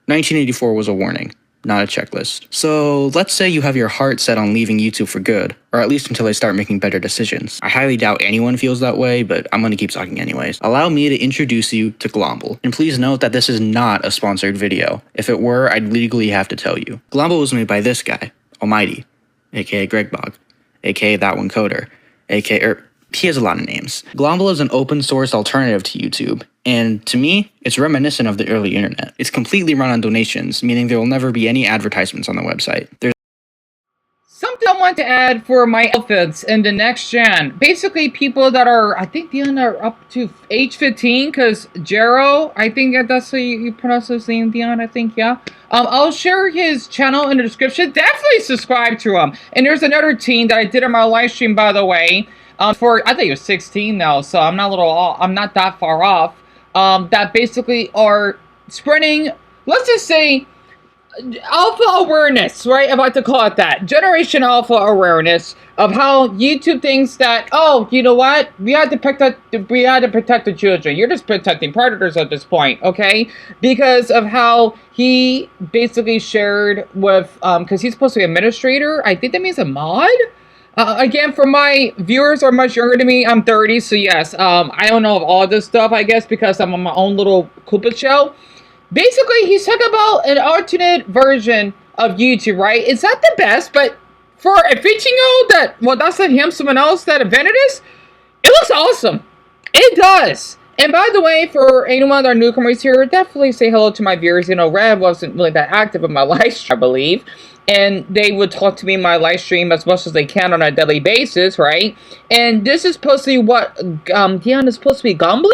1984 was a warning, not a checklist. So let's say you have your heart set on leaving YouTube for good, or at least until they start making better decisions. I highly doubt anyone feels that way, but I'm gonna keep talking anyways. Allow me to introduce you to GLOMBLE. And please note that this is not a sponsored video. If it were, I'd legally have to tell you. GLOMBLE was made by this guy, Almighty, aka Greg Bog, aka That One Coder, aka he has a lot of names. GLOMBLE is an open source alternative to YouTube, and to me, it's reminiscent of the early internet. It's completely run on donations, meaning there will never be any advertisements on the website. There's something I want to add for my outfits in the next gen. Basically, people that are, I think Deon are up to age 15, because jeeral, I think that's how you pronounce his name, Deon, I think, yeah. I'll share his channel in the description. Definitely subscribe to him. And there's another teen that I did on my live stream, by the way. I think he was 16 now, so I'm not that far off. That basically are spreading, let's just say, alpha awareness, right? I like to call it that. Generation alpha awareness of how YouTube thinks that, oh, you know what? We had to protect the children. You're just protecting predators at this point, okay? Because of how he basically shared with, because he's supposed to be an administrator. I think that means a mod? Again, for my viewers who are much younger than me, I'm 30, so yes, I don't know of all this stuff, I guess, because I'm on my own little Koopa shell. Basically, he's talking about an alternate version of YouTube, right? It's not the best, but for a 15-year-old that, well, that's not him, someone else that invented this, it looks awesome. It does. And by the way, for anyone that are newcomers here, definitely say hello to my viewers. You know, Rev wasn't really that active in my live stream, I believe. And they would talk to me in my live stream as much as they can on a daily basis, right? And this is supposed to be what, Deon is supposed to be GLOMBLE?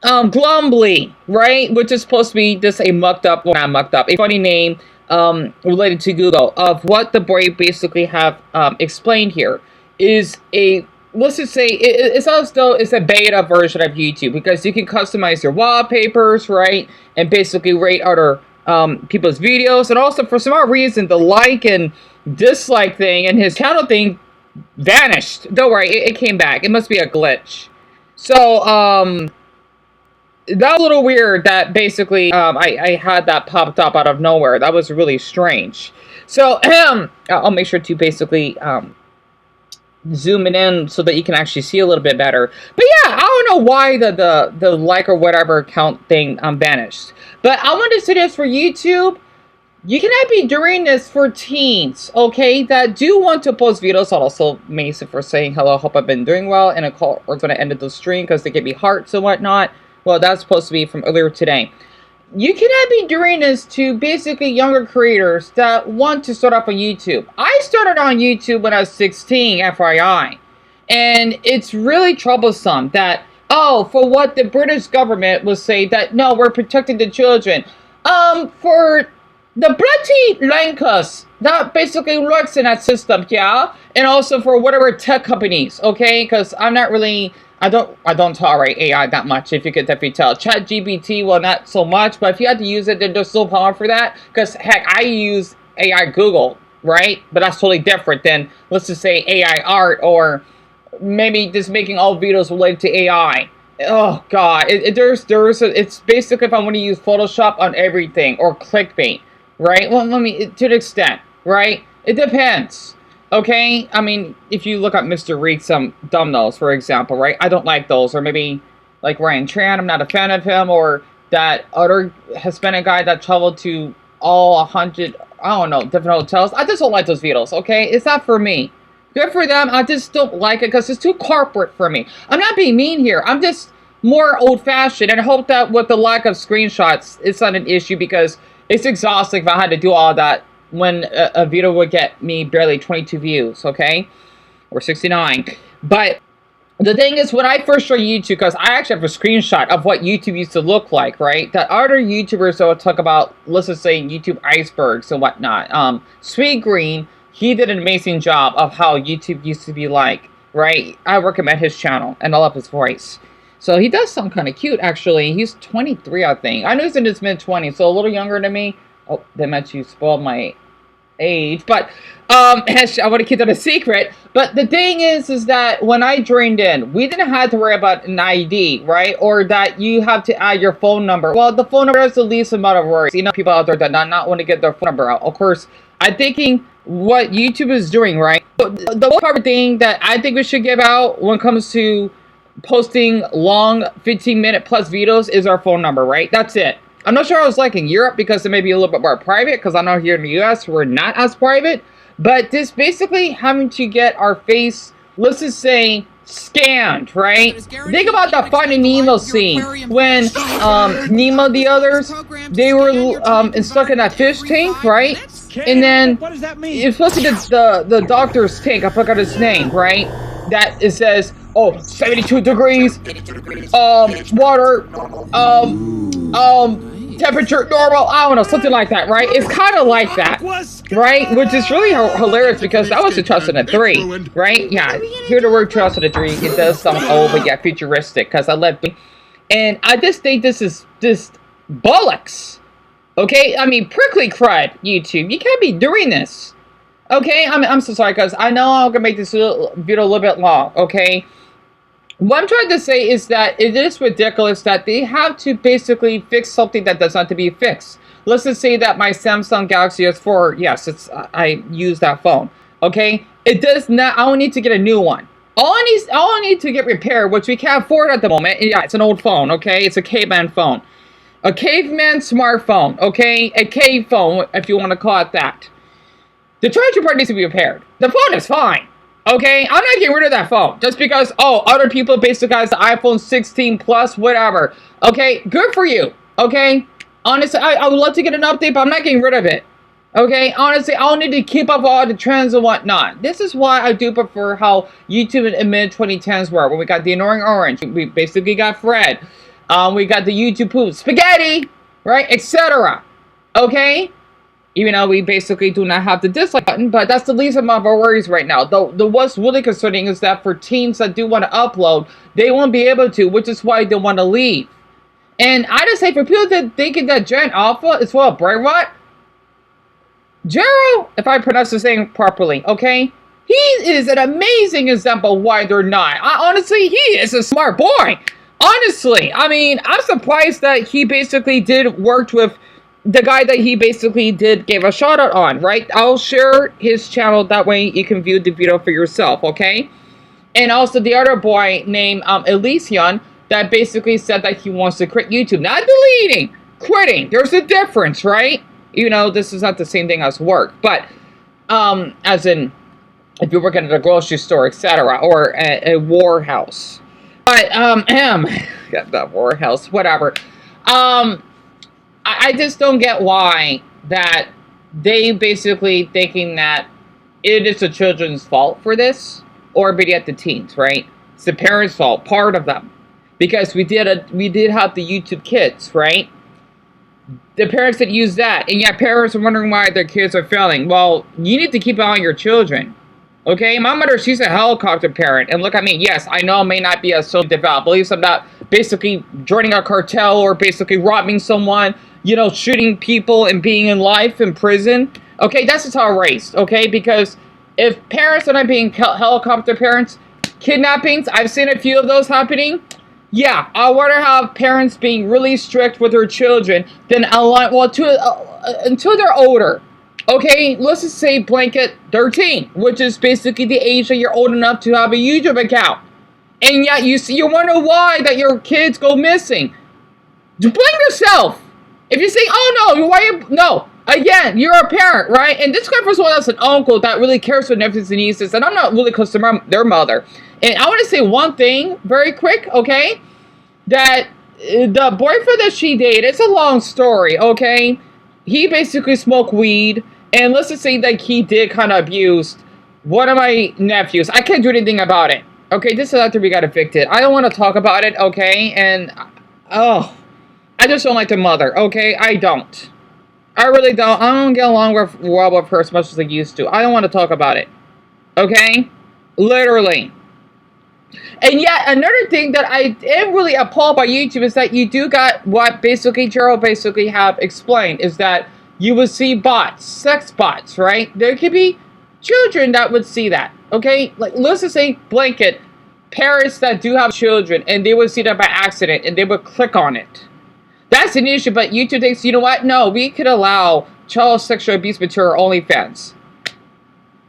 GLOMBLE, right? Which is supposed to be just a mucked up, well, not mucked up, a funny name related to Google of what the boy basically have explained here is a, let's just say, it's also, it's a beta version of YouTube because you can customize your wallpapers, right? And basically rate other people's videos, and also for some odd reason the like and dislike thing and his channel thing vanished. Don't worry, it came back. It must be a glitch. So that was a little weird that basically I had that popped up out of nowhere. That was really strange. So I'll make sure to basically zoom it in so that you can actually see a little bit better. But yeah, I don't know why the like or whatever count thing vanished. But I want to say this for YouTube. You cannot be doing this for teens, okay, that do want to post videos. I'll also Mason for saying hello, hope I've been doing well, and we're going to end the stream because they give me hearts and whatnot. Well, that's supposed to be from earlier today. You cannot be doing this to basically younger creators that want to start off on YouTube. I started on YouTube when I was 16, FYI. And it's really troublesome that, oh, for what the British government will say that, no, we're protecting the children. For the bloody Lankas, that basically works in that system, yeah? And also for whatever tech companies, okay? Because I'm not really... I don't tolerate AI that much, if you could definitely tell. ChatGPT, well, not so much, but if you had to use it, there's still power for that. Because, heck, I use AI Google, right? But that's totally different than, let's just say, AI art, or maybe just making all videos related to AI. Oh, God. It's basically if I want to use Photoshop on everything, or clickbait, right? Well, to an extent, right? It depends. Okay, I mean, if you look at Mr. Reed, some thumbnails, for example, right? I don't like those. Or maybe, like Ryan Tran, I'm not a fan of him. Or that other Hispanic guy that traveled to all 100, I don't know, different hotels. I just don't like those videos, okay? It's not for me. Good for them. I just don't like it because it's too corporate for me. I'm not being mean here. I'm just more old-fashioned. And I hope that with the lack of screenshots, it's not an issue because it's exhausting if I had to do all that. When a video would get me barely 22 views, okay? Or 69. But the thing is, when I first joined YouTube, because I actually have a screenshot of what YouTube used to look like, right? That other YouTubers that would talk about, let's just say, YouTube icebergs and whatnot. Sweet Green, he did an amazing job of how YouTube used to be like, right? I recommend his channel, and I love his voice. So he does sound kind of cute, actually. He's 23, I think. I know he's in his mid-20s, so a little younger than me. Oh, they meant you spoiled my age, but I want to keep that a secret. But the thing is that when I joined in, we didn't have to worry about an ID, right? Or that you have to add your phone number. Well, the phone number is the least amount of worries. You know, people out there that not want to get their phone number out. Of course, I'm thinking what YouTube is doing, right? The most important thing that I think we should give out when it comes to posting long 15-minute plus videos is our phone number, right? That's it. I'm not sure I was like in Europe because it may be a little bit more private, because I know here in the US we're not as private. But this basically having to get our face, let's just say, scanned, right? Think about the Finding Nemo scene when Nemo the others, they were stuck in that fish tank, right? And then it's supposed to be the doctor's tank, I forgot his name, right? That it says, oh, 72 degrees, water, temperature normal, I don't know, something like that, right? It's kind of like that, right? Which is really hilarious because that was 2003, right? Yeah, hear the word 2003, it does sound old, but yeah, futuristic, because I left, and I just think this is just bollocks, okay? I mean, prickly crud, YouTube, you can't be doing this, okay? I'm so sorry, because I know I'm gonna make this video a little bit long, okay? What I'm trying to say is that it is ridiculous that they have to basically fix something that does not to be fixed. Let's just say that my Samsung Galaxy S4, yes, I use that phone. Okay, it does not. I don't need to get a new one. All I need to get repaired, which we can't afford at the moment. Yeah, it's an old phone. Okay, it's a caveman phone, a caveman smartphone. Okay, a cave phone, if you want to call it that. The charger part needs to be repaired. The phone is fine. Okay, I'm not getting rid of that phone just because, oh, other people basically has the iPhone 16 Plus, whatever. Okay, good for you. Okay, honestly, I would love to get an update, but I'm not getting rid of it. Okay, honestly, I don't need to keep up all the trends and whatnot. This is why I do prefer how YouTube in mid-2010s were, when we got the annoying orange, we basically got Fred, we got the YouTube poop, spaghetti, right, etc. Okay? Even though we basically do not have the dislike button, but that's the least amount of our worries right now. The what's really concerning is that for teams that do want to upload, they won't be able to, which is why they want to leave. And I just say for people that thinking that Gen Alpha is full of brain rot, jeeral, if I pronounce his name properly, okay, he is an amazing example of why they're not. Honestly, he is a smart boy. Honestly, I mean, I'm surprised that he basically did work with the guy that he basically gave a shout out on, right? I'll share his channel, that way you can view the video for yourself, okay? And also the other boy named Elysion that basically said that he wants to quit YouTube. Not deleting, quitting. There's a difference, right? You know, this is not the same thing as work, but as in if you're working at a grocery store, etc., or a warehouse. But yeah, that warehouse, whatever. I just don't get why that they basically thinking that it is the children's fault for this, or maybe at the teens, right? It's the parents' fault, part of them, because we did have the YouTube Kids, right? The parents that use that, and yet parents are wondering why their kids are failing. Well, you need to keep an eye on your children, okay? My mother, she's a helicopter parent, and look at me. Yes, I know I may not be as so developed. At least I'm not basically joining a cartel or basically robbing someone, you know, shooting people and being in life in prison. Okay, that's just how I'm raised, okay? Because if parents are not being helicopter parents, kidnappings, I've seen a few of those happening. Yeah, I want to have parents being really strict with their children, then until they're older. Okay, let's just say blanket 13, which is basically the age that you're old enough to have a YouTube account. And yet you wonder why that your kids go missing. Blame yourself. If you say, oh no, no, again, you're a parent, right? And this guy for someone that's an uncle that really cares for nephews and nieces, and I'm not really close to their mother. And I want to say one thing very quick, okay? That the boyfriend that she dated, it's a long story, okay? He basically smoked weed, and let's just say that he did kind of abuse one of my nephews. I can't do anything about it. Okay, this is after we got evicted. I don't want to talk about it, okay? And, oh, I just don't like the mother, okay? I don't. I really don't. I don't get along well with her as much as I used to. I don't want to talk about it, okay? Literally. And yet, another thing that I am really appalled by YouTube is that you do got what basically jeeral basically have explained, is that you would see bots, sex bots, right? There could be children that would see that, okay? Like, let's just say, blanket, parents that do have children, and they would see that by accident, and they would click on it. That's an issue, but YouTube thinks, you know what? No, we could allow child sexual abuse material OnlyFans.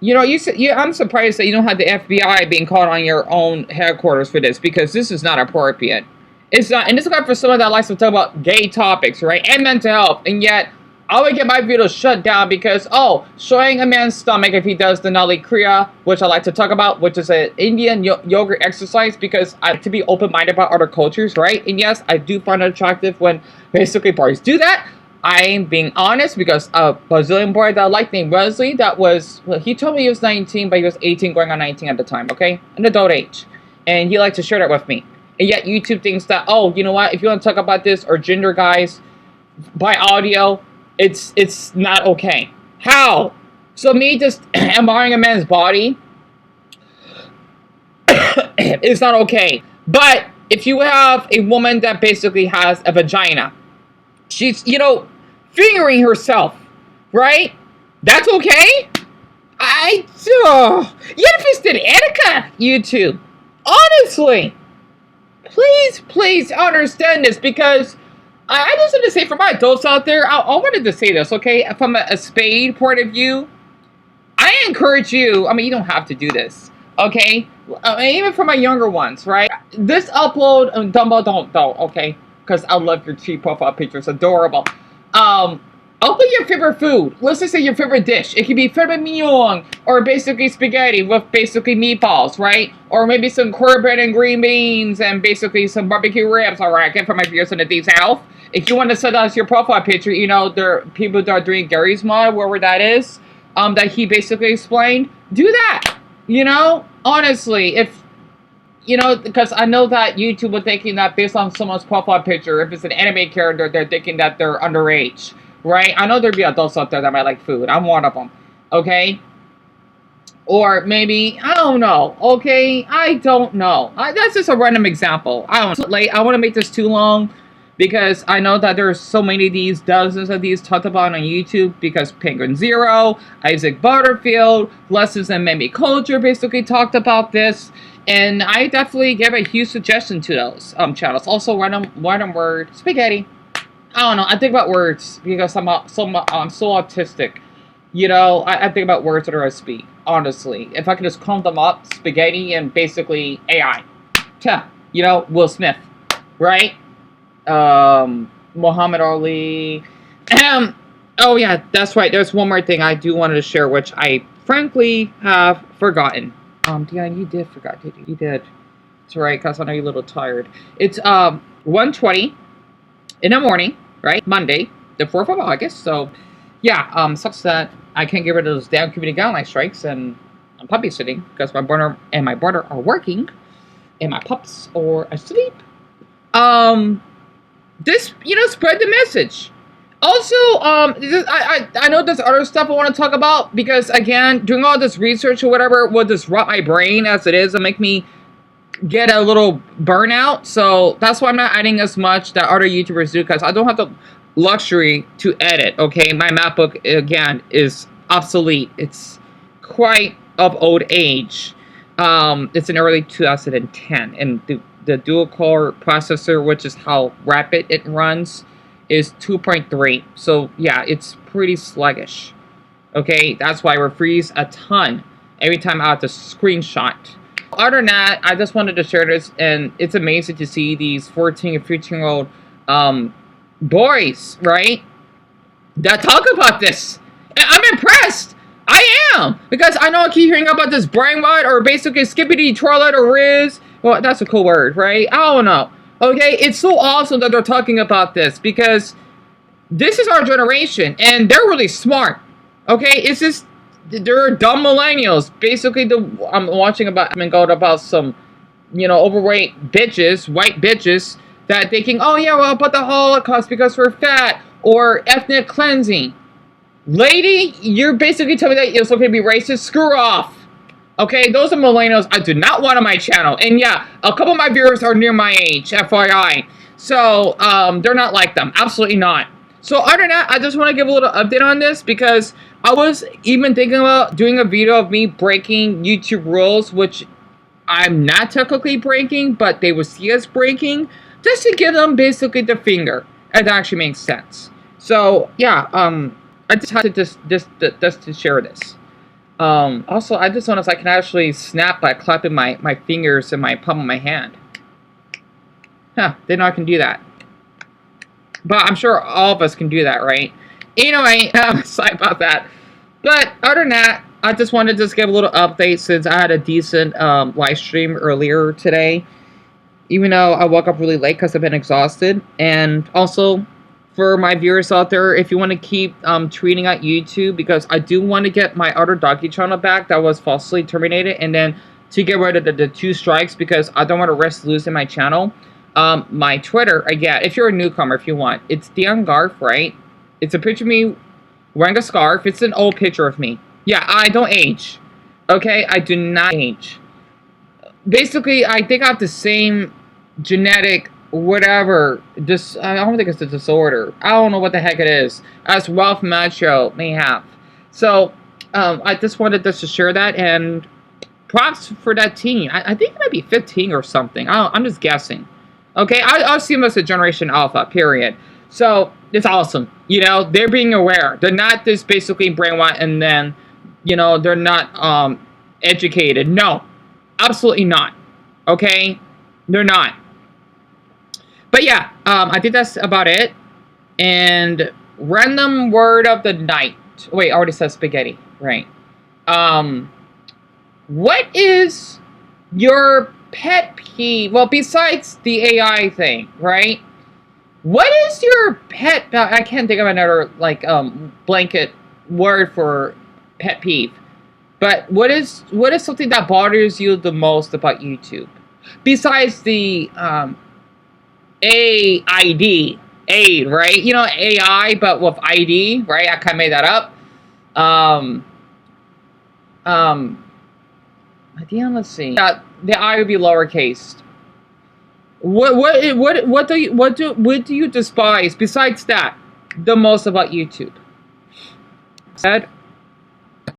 You know, I'm surprised that you don't have the FBI being called on your own headquarters for this, because this is not appropriate. It's not, and this is not for someone that likes to talk about gay topics, right? And mental health, and yet I would get my videos shut down because, oh, showing a man's stomach if he does the Nali Kriya, which I like to talk about, which is an Indian yoga exercise, because I like to be open-minded about other cultures, right? And yes, I do find it attractive when basically boys do that. I'm being honest, because a Brazilian boy that I liked named Wesley, that was, well, he told me he was 19, but he was 18 going on 19 at the time, okay? An adult age. And he liked to share that with me. And yet YouTube thinks that, oh, you know what? If you want to talk about this or gender guys by audio, it's not okay. How? So me just admiring a man's body is not okay. But if you have a woman that basically has a vagina, she's, you know, fingering herself, right? That's okay? Fisted etiquette, YouTube. Honestly. Please understand this, because I just want to say, for my adults out there, I wanted to say this, okay? From a spade point of view, I encourage you, I mean, you don't have to do this, okay? Even for my younger ones, right? This upload, Dumbo, don't, okay? Because I love your cheap profile picture. It's adorable. Upload your favorite food. Let's just say your favorite dish. It could be filet mignon, or basically spaghetti with basically meatballs, right? Or maybe some cornbread and green beans, and basically some barbecue ribs. All right, I get for my viewers in the deep south. If you want to set as your profile picture, you know, there are people that are doing Gary's mod, wherever that is, that he basically explained. Do that. You know, honestly, if, you know, because I know that YouTube was thinking that based on someone's profile picture, if it's an anime character, they're thinking that they're underage, right? I know there'd be adults out there that might like food. I'm one of them, okay? Or maybe, I don't know, okay? I don't know. That's just a random example. I don't know. Like, I want to make this too long, because I know that there's so many of these, dozens of these talked about on YouTube, because Penguin Zero, Isaac Butterfield, Lessons in Meme Culture basically talked about this. And I definitely give a huge suggestion to those channels. Also, random word, spaghetti. I don't know. I think about words because I'm so autistic. You know, I think about words that are I speak. Honestly, if I could just count them up, spaghetti and basically AI. You know, Will Smith, right? Muhammad Ali. Oh yeah, that's right. There's one more thing I do wanted to share, which I frankly have forgotten. Deon, you did forget, did you? You did. That's right, because I know you're a little tired. It's 1:20 in the morning, right? Monday, the 4th of August. So, yeah, sucks that I can't get rid of those damn community guideline strikes, and I'm puppy sitting because my brother and my brother are working, and my pups are asleep. This, you know, spread the message. Also, I know there's other stuff I want to talk about, because, again, doing all this research or whatever will disrupt my brain as it is and make me get a little burnout. So that's why I'm not adding as much that other YouTubers do, because I don't have the luxury to edit, okay? My MacBook, again, is obsolete. It's quite of old age. It's in early 2010, and the dual-core processor, which is how rapid it runs, is 2.3. So yeah, it's pretty sluggish. Okay, that's why we freeze a ton every time I have to screenshot. Other than that, I just wanted to share this, and it's amazing to see these 14 and 15-year-old boys, right, that talk about this. And I'm impressed. I am, because I know I keep hearing about this brain rot, or basically skippity toilet or riz. Well, that's a cool word, right? I don't know. Okay, it's so awesome that they're talking about this, because this is our generation, and they're really smart. Okay, it's just, they're dumb millennials. Basically, I'm watching about some, you know, overweight bitches, white bitches, that thinking, oh yeah, well, about the Holocaust because we're fat, or ethnic cleansing. Lady, you're basically telling me that it's okay to be racist? Screw off. Okay, those are millennials I do not want on my channel. And yeah, a couple of my viewers are near my age, FYI. So, they're not like them. Absolutely not. So other than that, I just want to give a little update on this because I was even thinking about doing a video of me breaking YouTube rules, which I'm not technically breaking, but they would see us breaking, just to give them basically the finger. It actually makes sense. So yeah, I just had to just to share this. Also, I just noticed I can actually snap by clapping my fingers in my palm of my hand. Huh, didn't know I can do that. But I'm sure all of us can do that, right? Anyway, sorry about that. But other than that, I just wanted to just give a little update since I had a decent live stream earlier today. Even though I woke up really late because I've been exhausted. And also, for my viewers out there, if you want to keep tweeting at YouTube, because I do want to get my other doggy channel back that was falsely terminated. And then to get rid of the 2 strikes because I don't want to risk losing my channel. My Twitter, again, if you're a newcomer, if you want, it's Deon Garth, right? It's a picture of me wearing a scarf. It's an old picture of me. Yeah, I don't age. Okay, I do not age. Basically, I think I have the same genetic whatever. I don't think it's a disorder. I don't know what the heck it is. As Ralph Macchio may have. So, I just wanted just to share that, and props for that teen. I think it might be 15 or something. I'm just guessing. Okay, I assume it's a Generation Alpha, period. So, it's awesome. You know, they're being aware. They're not just basically brainwashed and then, you know, they're not educated. No, absolutely not. Okay? They're not. But yeah, I think that's about it. And random word of the night. Wait, I already said spaghetti. Right. What is your pet peeve? Well, besides the AI thing, right? What is your pet? I can't think of another like blanket word for pet peeve. But what is something that bothers you the most about YouTube? Besides the AID, aid, right? You know, AI, but with ID, right? I kind of made that up. Again, let's see. The I would be lowercase. What do you despise besides that the most about YouTube? Said.